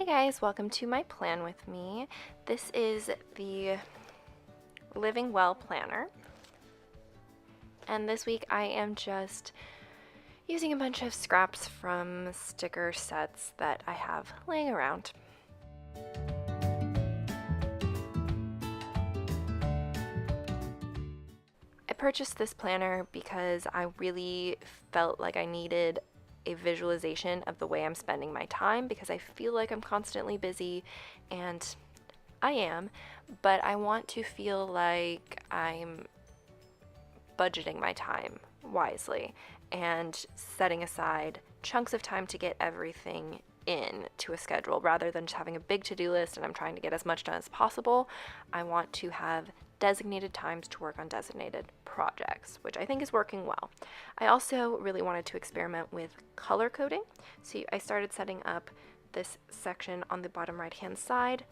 Hey guys, welcome to my plan with me. This is the Living Well planner. And this week I am just using a bunch of scraps from sticker sets that I have laying around. I purchased this planner because I really felt like I needed a visualization of the way I'm spending my time because I feel like I'm constantly busy, and I am, but I want to feel like I'm budgeting my time wisely and setting aside chunks of time to get everything in to a schedule rather than just having a big to-do list and I'm trying to get as much done as possible. I want to have designated times to work on designated projects, which I think is working well. I also really wanted to experiment with color coding, so I started setting up this section on the bottom right hand side.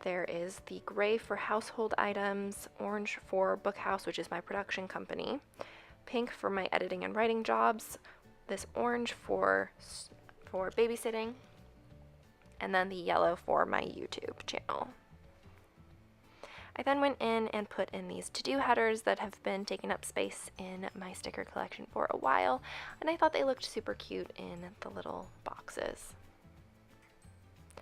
There is the gray for household items, orange for Bookhouse, which is my production company, pink for my editing and writing jobs, this orange for babysitting, and then the yellow for my YouTube channel. I then went in and put in these to-do headers that have been taking up space in my sticker collection for a while, and I thought they looked super cute in the little boxes.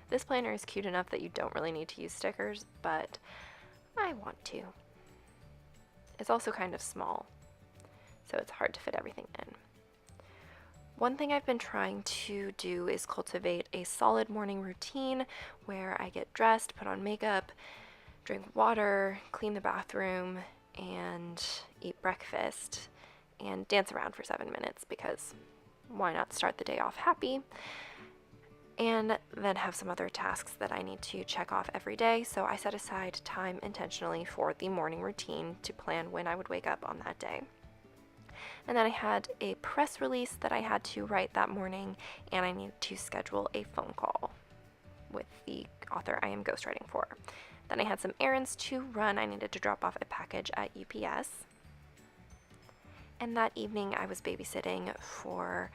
This planner is cute enough that you don't really need to use stickers, but I want to. It's also kind of small, so it's hard to fit everything in. One thing I've been trying to do is cultivate a solid morning routine where I get dressed, put on makeup, drink water, clean the bathroom, and eat breakfast, and dance around for 7 minutes because why not start the day off happy? And then have some other tasks that I need to check off every day, so I set aside time intentionally for the morning routine to plan when I would wake up on that day. And then I had a press release that I had to write that morning, and I needed to schedule a phone call with the author I am ghostwriting for. Then I had some errands to run. I needed to drop off a package at UPS. And that evening I was babysitting for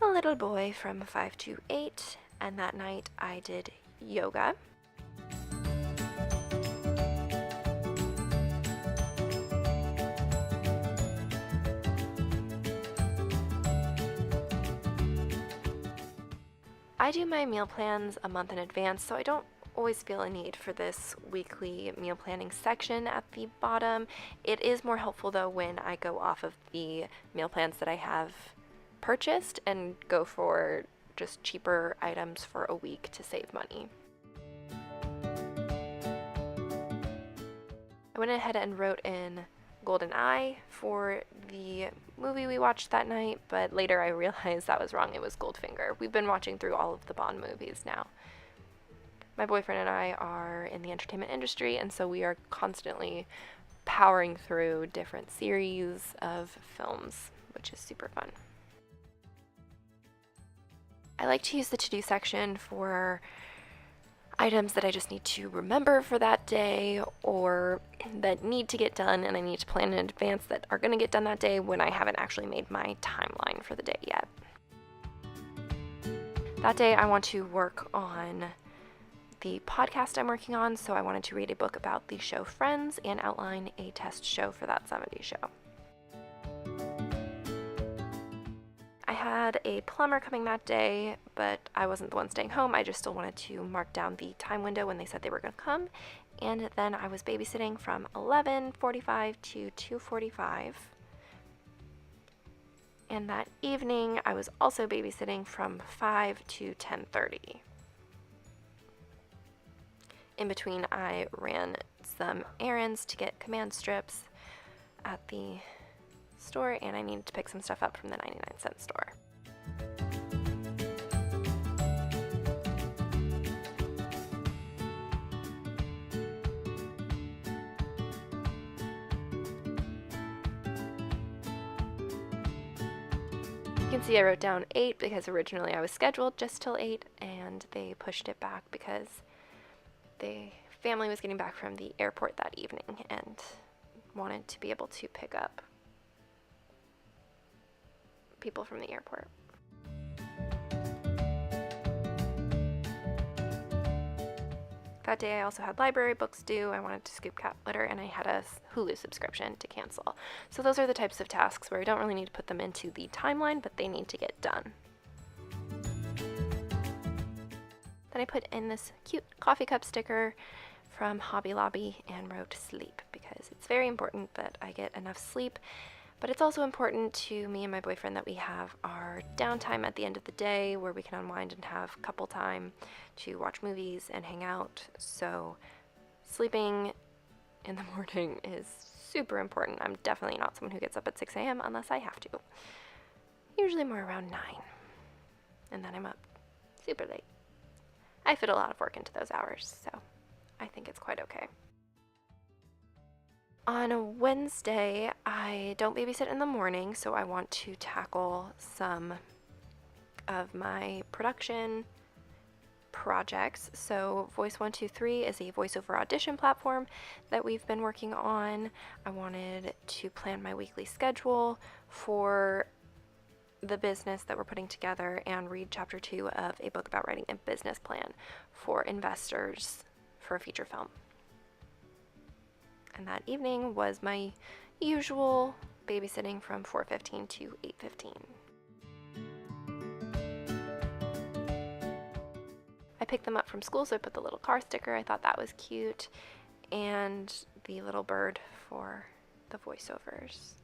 a little boy from 5 to 8, and that night I did yoga. I do my meal plans a month in advance, so I don't always feel a need for this weekly meal planning section at the bottom. It is more helpful though when I go off of the meal plans that I have purchased and go for just cheaper items for a week to save money. I went ahead and wrote in Golden Eye for the movie we watched that night, but later I realized that was wrong. It was Goldfinger. We've been watching through all of the Bond movies now. My boyfriend and I are in the entertainment industry, and so we are constantly powering through different series of films, which is super fun. I like to use the to-do section for items that I just need to remember for that day or that need to get done and I need to plan in advance that are going to get done that day when I haven't actually made my timeline for the day yet. That day I want to work on the podcast I'm working on, so I wanted to read a book about the show Friends and outline a test show for that 70s show. I had a plumber coming that day, but I wasn't the one staying home. I just still wanted to mark down the time window when they said they were going to come. And then I was babysitting from 11:45 to 2:45. And that evening, I was also babysitting from 5 to 10:30. In between, I ran some errands to get command strips at the store, and I needed to pick some stuff up from the 99-cent store. You can see I wrote down 8 because originally I was scheduled just till 8, and they pushed it back because the family was getting back from the airport that evening and wanted to be able to pick up people from the airport. That day I also had library books due, I wanted to scoop cat litter, and I had a Hulu subscription to cancel. So those are the types of tasks where I don't really need to put them into the timeline, but they need to get done. Then I put in this cute coffee cup sticker from Hobby Lobby and wrote sleep, because it's very important that I get enough sleep, but it's also important to me and my boyfriend that we have our downtime at the end of the day where we can unwind and have couple time to watch movies and hang out. So sleeping in the morning is super important. I'm definitely not someone who gets up at 6 a.m. unless I have to. Usually more around 9. And then I'm up super late. I fit a lot of work into those hours, so I think it's quite okay. On a Wednesday, I don't babysit in the morning, so I want to tackle some of my production projects. So Voice 123 is a voiceover audition platform that we've been working on. I wanted to plan my weekly schedule for the business that we're putting together and read chapter 2 of a book about writing a business plan for investors for a feature film. And that evening was my usual babysitting from 4:15 to 8:15. I picked them up from school, so I put the little car sticker. I thought that was cute, and the little bird for the voiceovers.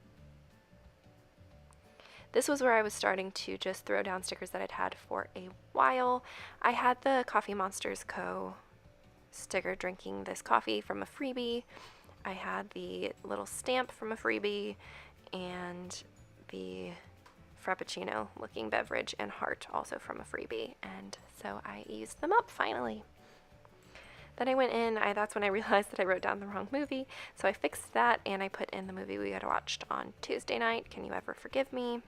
This was where I was starting to just throw down stickers that I'd had for a while. I had the Coffee Monsters Co. sticker drinking this coffee from a freebie. I had the little stamp from a freebie and the Frappuccino looking beverage and heart also from a freebie, and so I used them up finally. Then I went in, that's when I realized that I wrote down the wrong movie, so I fixed that and I put in the movie we had watched on Tuesday night, Can You Ever Forgive Me?,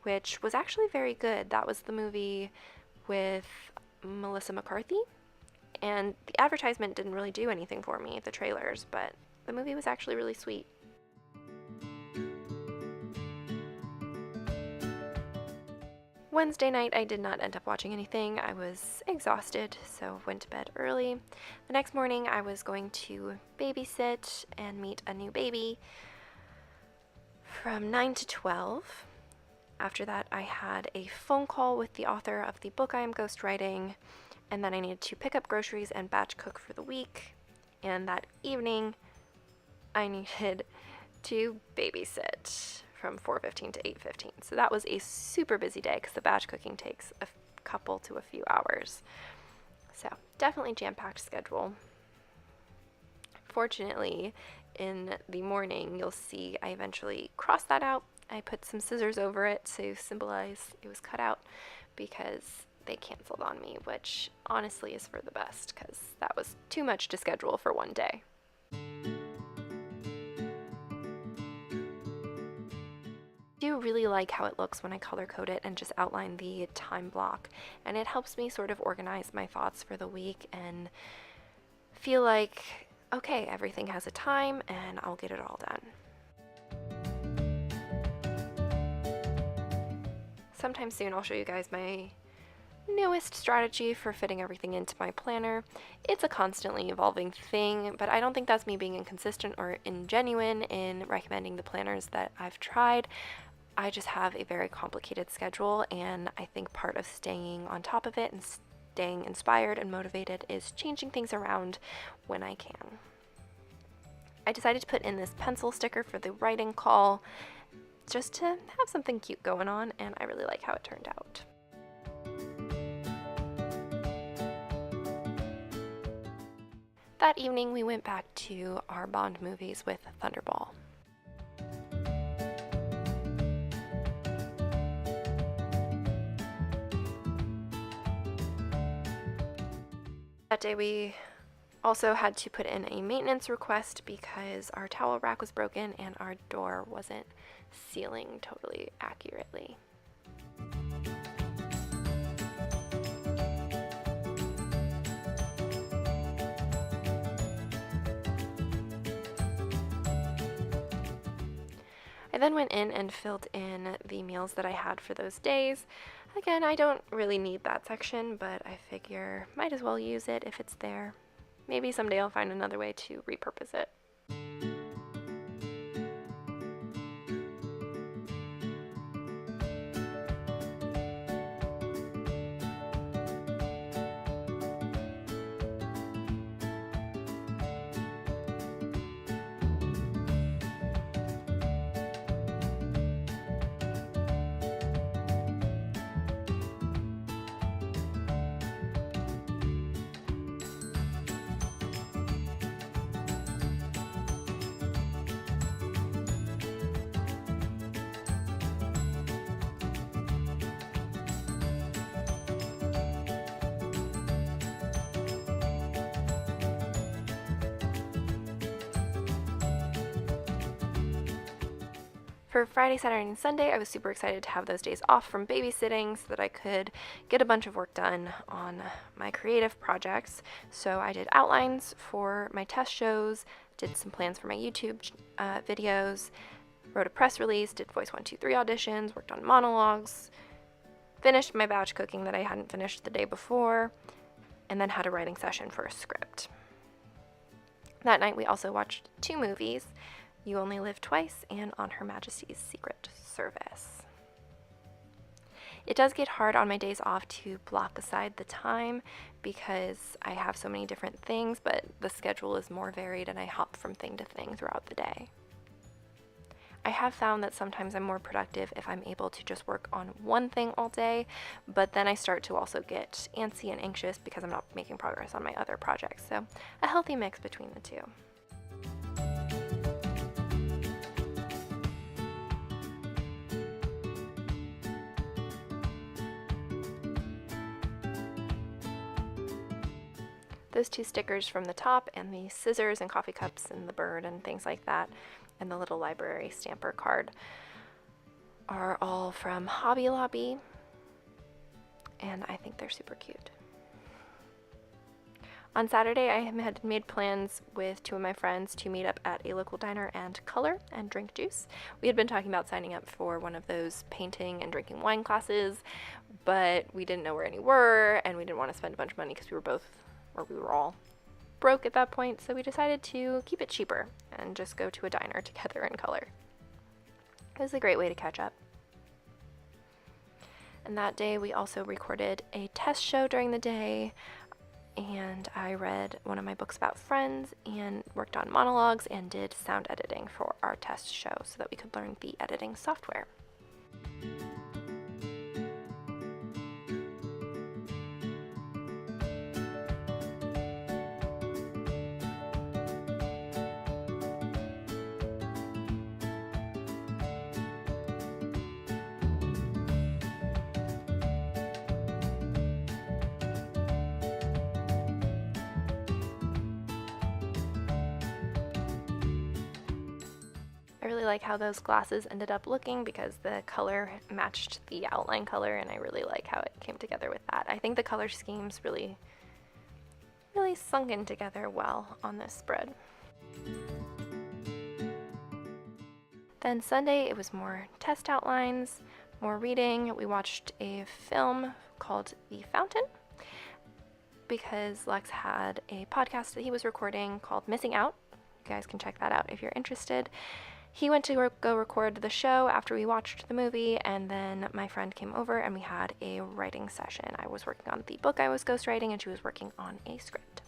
which was actually very good. That was the movie with Melissa McCarthy, and the advertisement didn't really do anything for me, the trailers, but the movie was actually really sweet. Wednesday night, I did not end up watching anything. I was exhausted, so went to bed early. The next morning, I was going to babysit and meet a new baby from 9 to 12. After that, I had a phone call with the author of the book I am ghostwriting, and then I needed to pick up groceries and batch cook for the week. And that evening, I needed to babysit from 4:15 to 8:15. So that was a super busy day because the batch cooking takes a couple to a few hours. So definitely jam-packed schedule. Fortunately, in the morning, you'll see I eventually crossed that out. I put some scissors over it to symbolize it was cut out because they canceled on me, which honestly is for the best because that was too much to schedule for one day. I do really like how it looks when I color code it and just outline the time block, and it helps me sort of organize my thoughts for the week and feel like, okay, everything has a time and I'll get it all done. Sometime soon I'll show you guys my newest strategy for fitting everything into my planner. It's a constantly evolving thing, but I don't think that's me being inconsistent or ingenuine in recommending the planners that I've tried. I just have a very complicated schedule, and I think part of staying on top of it and staying inspired and motivated is changing things around when I can. I decided to put in this pencil sticker for the writing call just to have something cute going on, and I really like how it turned out. That evening we went back to our Bond movies with Thunderball. That day we also had to put in a maintenance request because our towel rack was broken and our door wasn't sealing totally accurately. I then went in and filled in the meals that I had for those days. Again, I don't really need that section, but I figure might as well use it if it's there. maybe someday I'll find another way to repurpose it. For Friday, Saturday, and Sunday, I was super excited to have those days off from babysitting so that I could get a bunch of work done on my creative projects. So I did outlines for my test shows, did some plans for my YouTube videos, wrote a press release, did Voice 1, 2, 3 auditions, worked on monologues, finished my batch cooking that I hadn't finished the day before, and then had a writing session for a script. That night, we also watched 2 movies. You Only Live Twice, and On Her Majesty's Secret Service. It does get hard on my days off to block aside the time because I have so many different things, but the schedule is more varied and I hop from thing to thing throughout the day. I have found that sometimes I'm more productive if I'm able to just work on one thing all day, but then I start to also get antsy and anxious because I'm not making progress on my other projects. So a healthy mix between the two. Those 2 stickers from the top and the scissors and coffee cups and the bird and things like that and the little library stamper card are all from Hobby Lobby, and I think they're super cute. On Saturday, I had made plans with 2 of my friends to meet up at a local diner and color and drink juice. We had been talking about signing up for one of those painting and drinking wine classes, but we didn't know where any were, and we didn't want to spend a bunch of money because we were all broke at that point, so we decided to keep it cheaper and just go to a diner together and color. It was a great way to catch up. And that day we also recorded a test show during the day, and I read one of my books about friends and worked on monologues and did sound editing for our test show so that we could learn the editing software. I really like how those glasses ended up looking because the color matched the outline color, and I really like how it came together with that. I think the color schemes really sunk in together well on this spread. Then Sunday, it was more test outlines, more reading. We watched a film called The Fountain because Lex had a podcast that he was recording called Missing Out. You guys can check that out if you're interested. He went to go record the show after we watched the movie, and then my friend came over and we had a writing session. I was working on the book I was ghostwriting, and she was working on a script.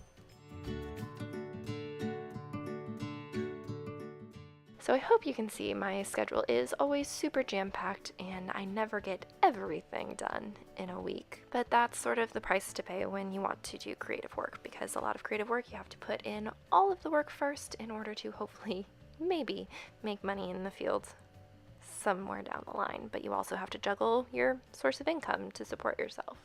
So I hope you can see my schedule is always super jam-packed and I never get everything done in a week. But that's sort of the price to pay when you want to do creative work, because a lot of creative work you have to put in all of the work first in order to hopefully maybe make money in the field somewhere down the line, but you also have to juggle your source of income to support yourself.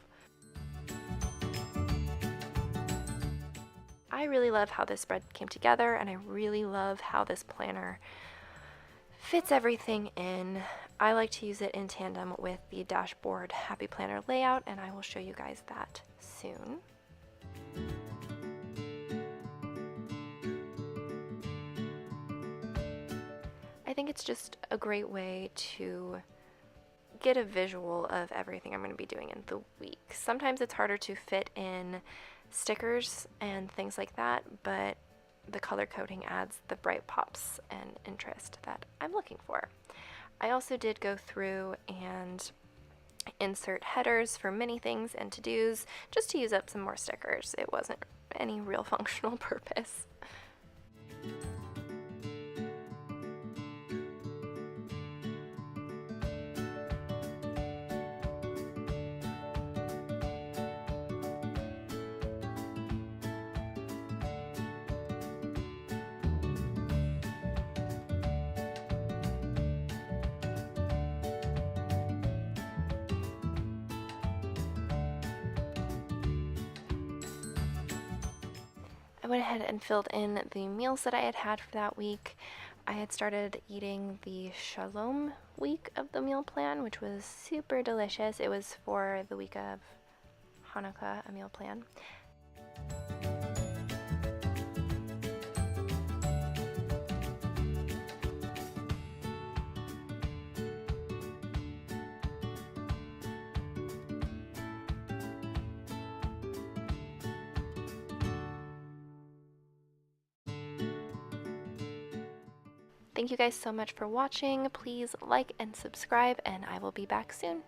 I really love how this spread came together, and I really love how this planner fits everything in. I like to use it in tandem with the dashboard Happy Planner layout, and I will show you guys that soon. I think it's just a great way to get a visual of everything I'm going to be doing in the week. Sometimes it's harder to fit in stickers and things like that, but the color coding adds the bright pops and interest that I'm looking for. I also did go through and insert headers for many things and to-dos just to use up some more stickers. It wasn't any real functional purpose. I went ahead and filled in the meals that I had had for that week. I had started eating the Shalom week of the meal plan, which was super delicious. It was for the week of Hanukkah, a meal plan. Thank you guys so much for watching. Please like and subscribe, and I will be back soon.